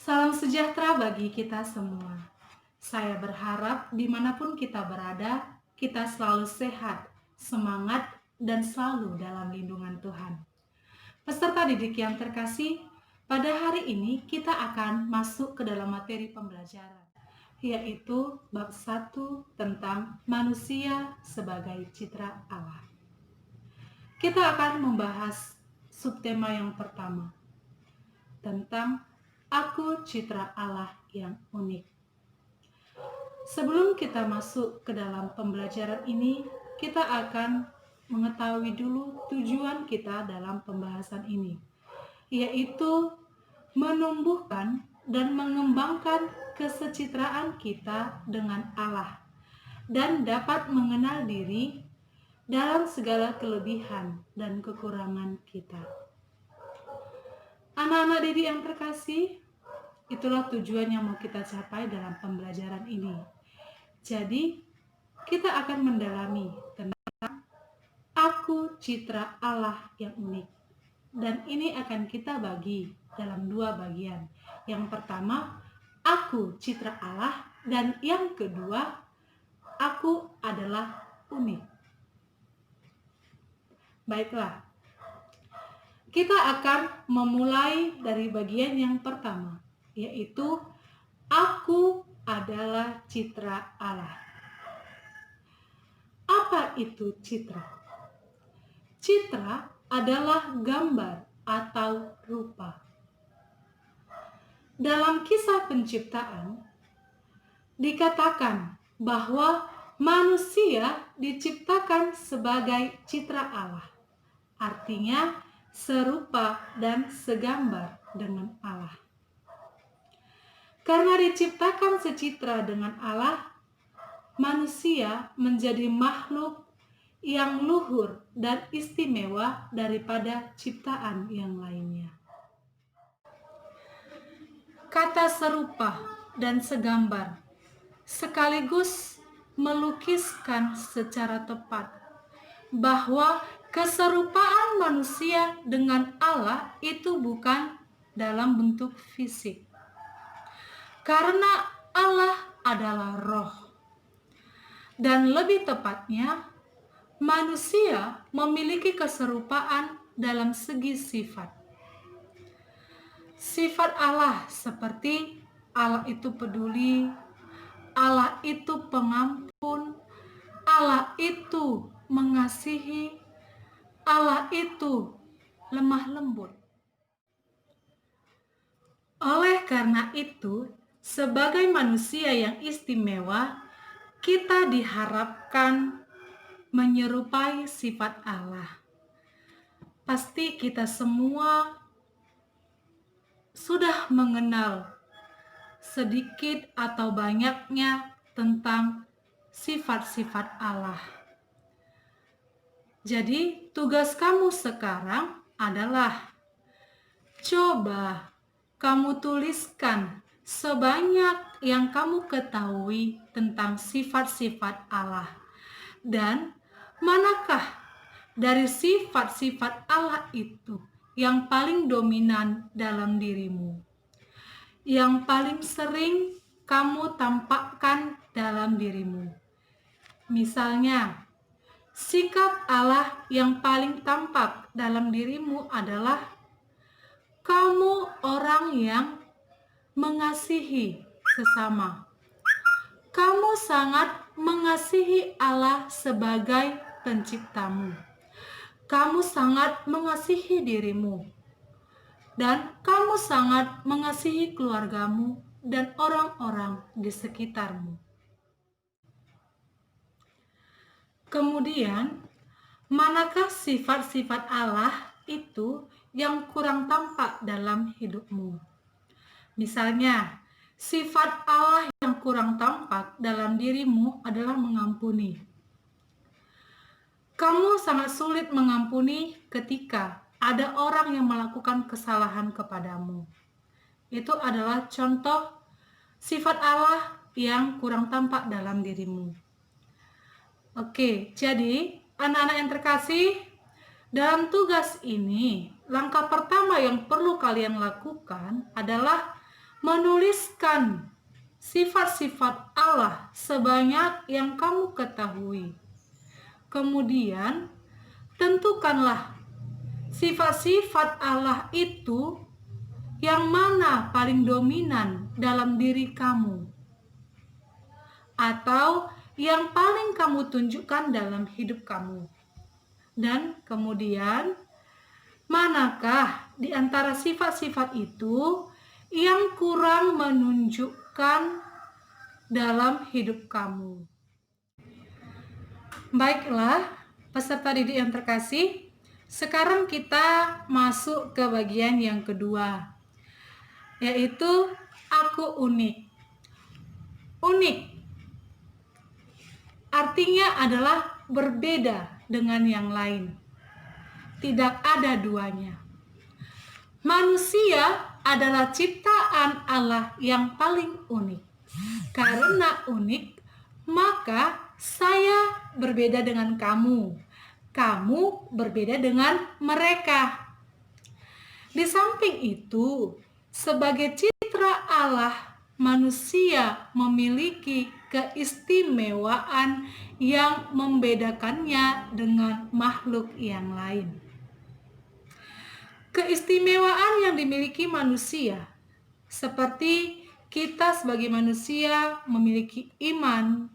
Salam sejahtera bagi kita semua. Saya berharap dimanapun kita berada, kita selalu sehat, semangat, dan selalu dalam lindungan Tuhan. Peserta didik yang terkasih, pada hari ini kita akan masuk ke dalam materi pembelajaran, yaitu bab 1 tentang manusia sebagai citra Allah. Kita akan membahas subtema yang pertama, tentang Aku Citra Allah yang unik. Sebelum kita masuk ke dalam pembelajaran ini, kita akan mengetahui dulu tujuan kita dalam pembahasan ini, yaitu menumbuhkan dan mengembangkan kesecitraan kita dengan Allah dan dapat mengenal diri dalam segala kelebihan dan kekurangan kita. Anak-anak didik yang terkasih, itulah tujuan yang mau kita capai dalam pembelajaran ini. Jadi, kita akan mendalami tentang Aku Citra Allah yang unik. Dan ini akan kita bagi dalam 2 bagian. Yang pertama, Aku Citra Allah, dan yang kedua, Aku adalah unik. Baiklah, kita akan memulai dari bagian yang pertama, yaitu Aku adalah citra Allah. Apa itu citra? Citra adalah gambar atau rupa. Dalam kisah penciptaan, dikatakan bahwa manusia diciptakan sebagai citra Allah. Artinya, serupa dan segambar dengan Allah. Karena diciptakan secitra dengan Allah, manusia menjadi makhluk yang luhur dan istimewa daripada ciptaan yang lainnya. Kata serupa dan segambar sekaligus melukiskan secara tepat bahwa keserupaan manusia dengan Allah itu bukan dalam bentuk fisik. Karena Allah adalah roh. Dan lebih tepatnya, manusia memiliki keserupaan dalam segi sifat. Sifat Allah seperti Allah itu peduli, Allah itu pengampun, Allah itu mengasihi, Allah itu lemah lembut. Oleh karena itu, sebagai manusia yang istimewa, kita diharapkan menyerupai sifat Allah. Pasti kita semua sudah mengenal sedikit atau banyaknya tentang sifat-sifat Allah. Jadi, tugas kamu sekarang adalah coba kamu tuliskan sebanyak yang kamu ketahui tentang sifat-sifat Allah. Dan manakah dari sifat-sifat Allah itu yang paling dominan dalam dirimu? Yang paling sering kamu tampakkan dalam dirimu. Misalnya, sikap Allah yang paling tampak dalam dirimu adalah kamu orang yang mengasihi sesama. Kamu sangat mengasihi Allah sebagai penciptamu. Kamu sangat mengasihi dirimu. Dan kamu sangat mengasihi keluargamu dan orang-orang di sekitarmu. Kemudian, manakah sifat-sifat Allah itu yang kurang tampak dalam hidupmu? Misalnya, sifat Allah yang kurang tampak dalam dirimu adalah mengampuni. Kamu sangat sulit mengampuni ketika ada orang yang melakukan kesalahan kepadamu. Itu adalah contoh sifat Allah yang kurang tampak dalam dirimu. Oke, jadi anak-anak yang terkasih, dalam tugas ini, langkah pertama yang perlu kalian lakukan adalah menuliskan sifat-sifat Allah sebanyak yang kamu ketahui. Kemudian, tentukanlah sifat-sifat Allah itu yang mana paling dominan dalam diri kamu, atau yang paling kamu tunjukkan dalam hidup kamu. Dan kemudian, manakah di antara sifat-sifat itu yang kurang menunjukkan dalam hidup kamu? Baiklah, peserta didik yang terkasih, sekarang kita masuk ke bagian yang kedua, yaitu aku unik. Unik artinya adalah berbeda dengan yang lain. Tidak ada duanya. Manusia adalah ciptaan Allah yang paling unik. Karena unik, maka saya berbeda dengan kamu. Kamu berbeda dengan mereka. Di samping itu, sebagai citra Allah, manusia memiliki keistimewaan yang membedakannya dengan makhluk yang lain. Keistimewaan yang dimiliki manusia, seperti kita sebagai manusia memiliki iman,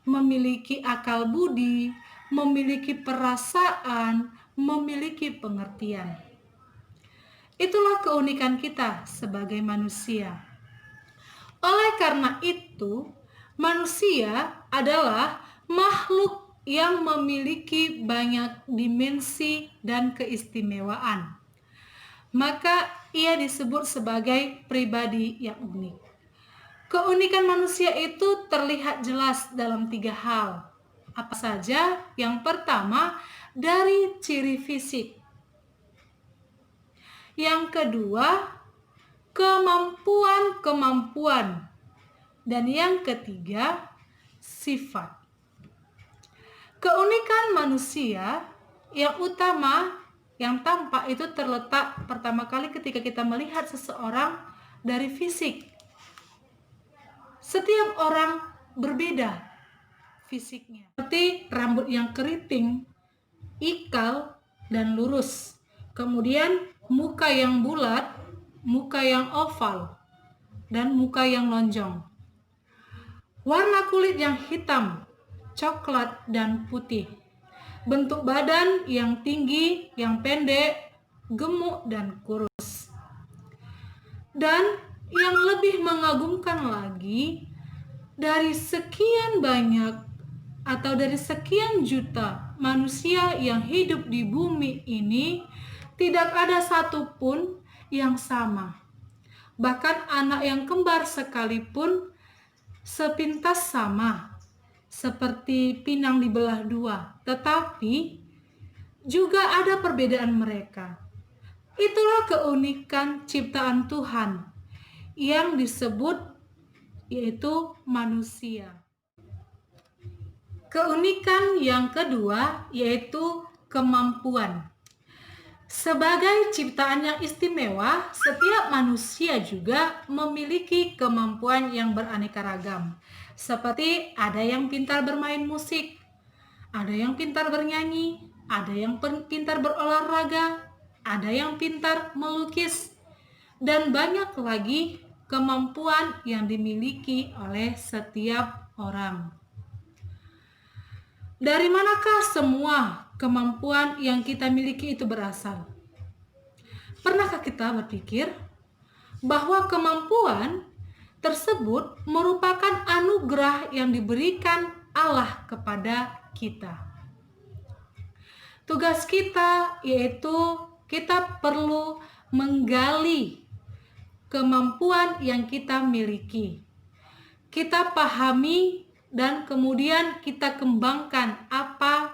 memiliki akal budi, memiliki perasaan, memiliki pengertian. Itulah keunikan kita sebagai manusia. Oleh karena itu, manusia adalah makhluk yang memiliki banyak dimensi dan keistimewaan. Maka ia disebut sebagai pribadi yang unik. Keunikan manusia itu terlihat jelas dalam 3 hal. Apa saja? Yang pertama, dari ciri fisik. Yang kedua, kemampuan-kemampuan. Dan yang ketiga, sifat. Keunikan manusia yang utama yang tampak itu terletak pertama kali ketika kita melihat seseorang dari fisik. Setiap orang berbeda fisiknya. Seperti rambut yang keriting, ikal, dan lurus. Kemudian muka yang bulat, muka yang oval, dan muka yang lonjong. Warna kulit yang hitam, coklat, dan putih. Bentuk badan yang tinggi, yang pendek, gemuk, dan kurus. Dan yang lebih mengagumkan lagi, dari sekian banyak atau dari sekian juta manusia yang hidup di bumi ini, tidak ada satupun yang sama. Bahkan anak yang kembar sekalipun sepintas sama, seperti pinang dibelah 2, tetapi juga ada perbedaan mereka. Itulah keunikan ciptaan Tuhan yang disebut yaitu manusia. Keunikan yang kedua yaitu kemampuan. Sebagai ciptaan yang istimewa, setiap manusia juga memiliki kemampuan yang beraneka ragam. Seperti ada yang pintar bermain musik, ada yang pintar bernyanyi, ada yang pintar berolahraga, ada yang pintar melukis, dan banyak lagi kemampuan yang dimiliki oleh setiap orang. Dari manakah semua kemampuan yang kita miliki itu berasal? Pernahkah kita berpikir bahwa kemampuan tersebut merupakan anugerah yang diberikan Allah kepada kita? Tugas kita yaitu kita perlu menggali kemampuan yang kita miliki. Kita pahami dan kemudian kita kembangkan apa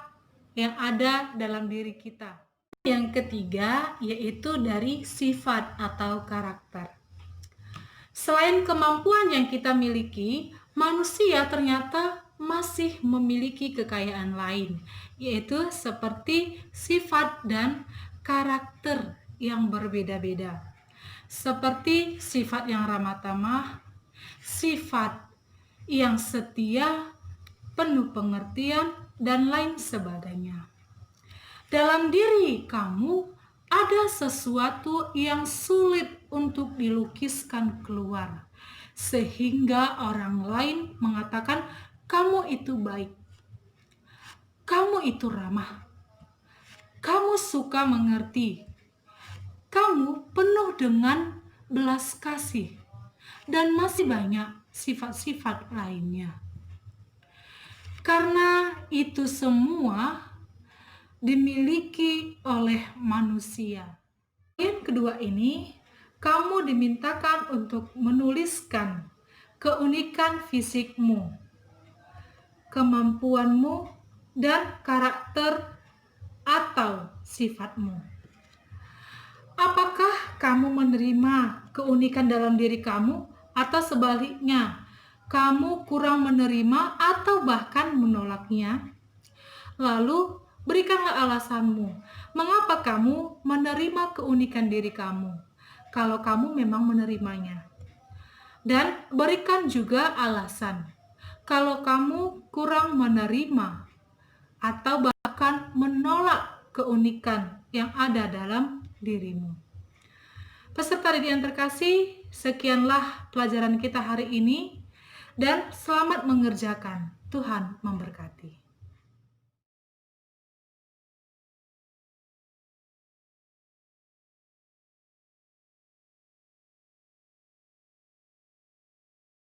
yang ada dalam diri kita. Yang ketiga yaitu dari sifat atau karakter. Selain kemampuan yang kita miliki, manusia ternyata masih memiliki kekayaan lain, yaitu seperti sifat dan karakter yang berbeda-beda. seperti sifat yang ramah tamah, sifat yang setia, penuh pengertian, dan lain sebagainya. Dalam diri kamu ada sesuatu yang sulit untuk dilukiskan keluar, sehingga orang lain mengatakan kamu itu baik, kamu itu ramah, kamu suka mengerti, kamu penuh dengan belas kasih, dan masih banyak sifat-sifat lainnya. Karena itu semua dimiliki oleh manusia. Yang kedua ini, kamu dimintakan untuk menuliskan keunikan fisikmu, kemampuanmu, dan karakter atau sifatmu. Apakah kamu menerima keunikan dalam diri kamu, atau sebaliknya, kamu kurang menerima atau bahkan menolaknya? Lalu, berikanlah alasanmu, mengapa kamu menerima keunikan diri kamu, kalau kamu memang menerimanya. Dan berikan juga alasan, kalau kamu kurang menerima atau bahkan menolak keunikan yang ada dalam dirimu. Peserta didik yang terkasih, sekianlah pelajaran kita hari ini, dan selamat mengerjakan. Tuhan memberkati.